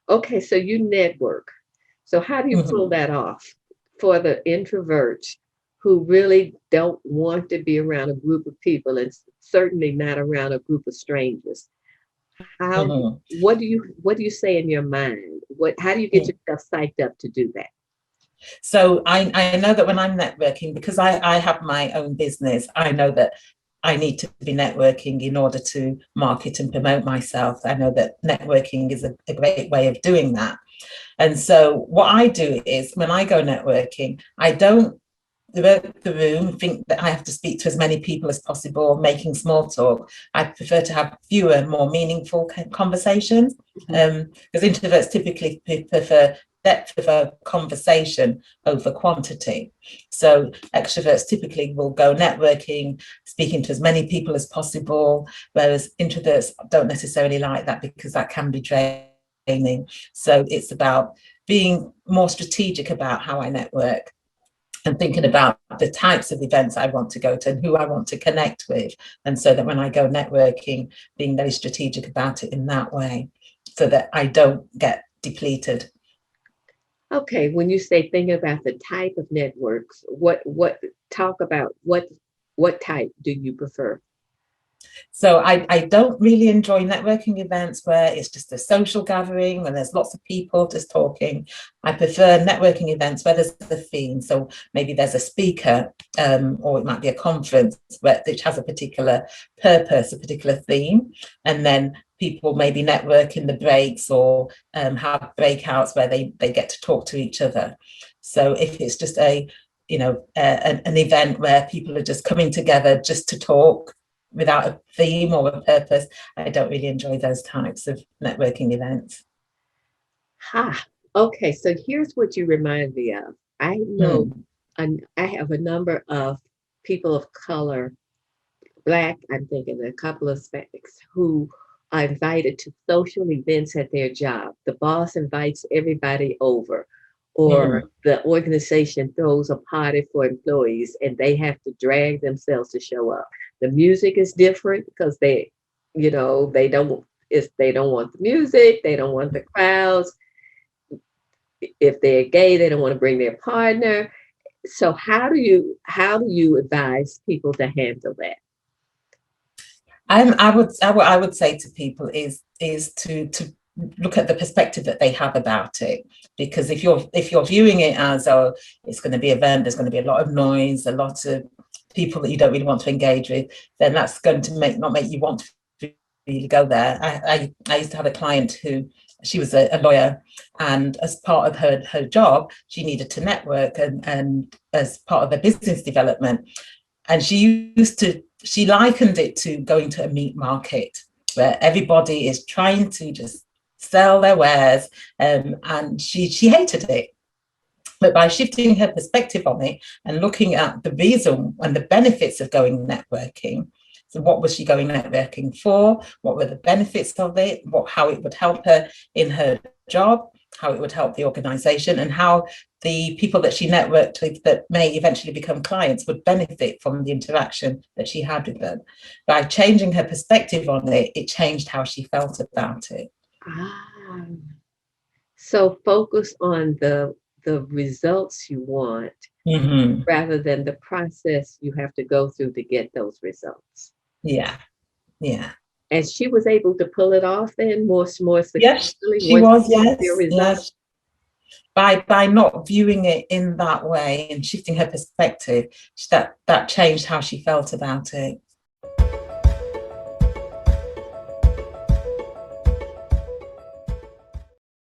Okay, so you network. So how do you pull Mhm. that off for the introverts who really don't want to be around a group of people and certainly not around a group of strangers? How Mhm. what do you say in your mind? What how do you get Yeah. yourself psyched up to do that? So I know that when I'm networking, because I have my own business, I know that I need to be networking in order to market and promote myself. I know that networking is a great way of doing that. And so what I do is when I go networking, I don't devote the room, think that I have to speak to as many people as possible, making small talk. I prefer to have fewer, more meaningful conversations. Mhm. Because introverts typically prefer depth of a conversation over quantity. So extroverts typically will go networking, speaking to as many people as possible, whereas introverts don't necessarily like that because that can be draining. So it's about being more strategic about how I network and thinking about the types of events I want to go to and who I want to connect with. And so that when I go networking, being very strategic about it in that way so that I don't get depleted. Okay, when you say thinking about the type of networks, what talk about what type do you prefer? So I don't really enjoy networking events where it's just a social gathering when there's lots of people just talking. I prefer networking events where there's a theme. So maybe there's a speaker, or it might be a conference which has a particular purpose, a particular theme, and then people maybe network in the breaks or have breakouts where they get to talk to each other. So if it's just an event where people are just coming together just to talk without a theme or a purpose, I don't really enjoy those types of networking events. Ha. Okay, so here's what you remind me of. I know Mm. I have a number of people of color, black, I'm thinking a couple of Hispanics, who are invited to social events at their job. The boss invites everybody over, or Mm. the organization throws a party for employees and they have to drag themselves to show up. The music is different because they don't want the music, they don't want the crowds. If they're gay, they don't want to bring their partner. So how do you advise people to handle that? I would say to people is to look at the perspective that they have about it, because if you're viewing it as, oh, it's going to be an event, there's going to be a lot of noise, a lot of people that you don't really want to engage with, then that's going to not make you want to really go there. I used to have a client who, she was a lawyer, and as part of her job she needed to network, and as part of her business development, and she likened it to going to a meat market where everybody is trying to just sell their wares, and she hated it. But by shifting her perspective on it and looking at the reason and the benefits of going networking, so what was she going networking for? What were the benefits of it? How it would help her in her job, how it would help the organization, and how the people that she networked with that may eventually become clients would benefit from the interaction that she had with them. By changing her perspective on it, it changed how she felt about it. Ah, so focus on the results you want Mm-hmm. rather than the process you have to go through to get those results. Yeah, yeah. And she was able to pull it off then more Yes, successfully she once was. she got their Yes, result. yes. By not viewing it in that way and shifting her perspective, that changed how she felt about it.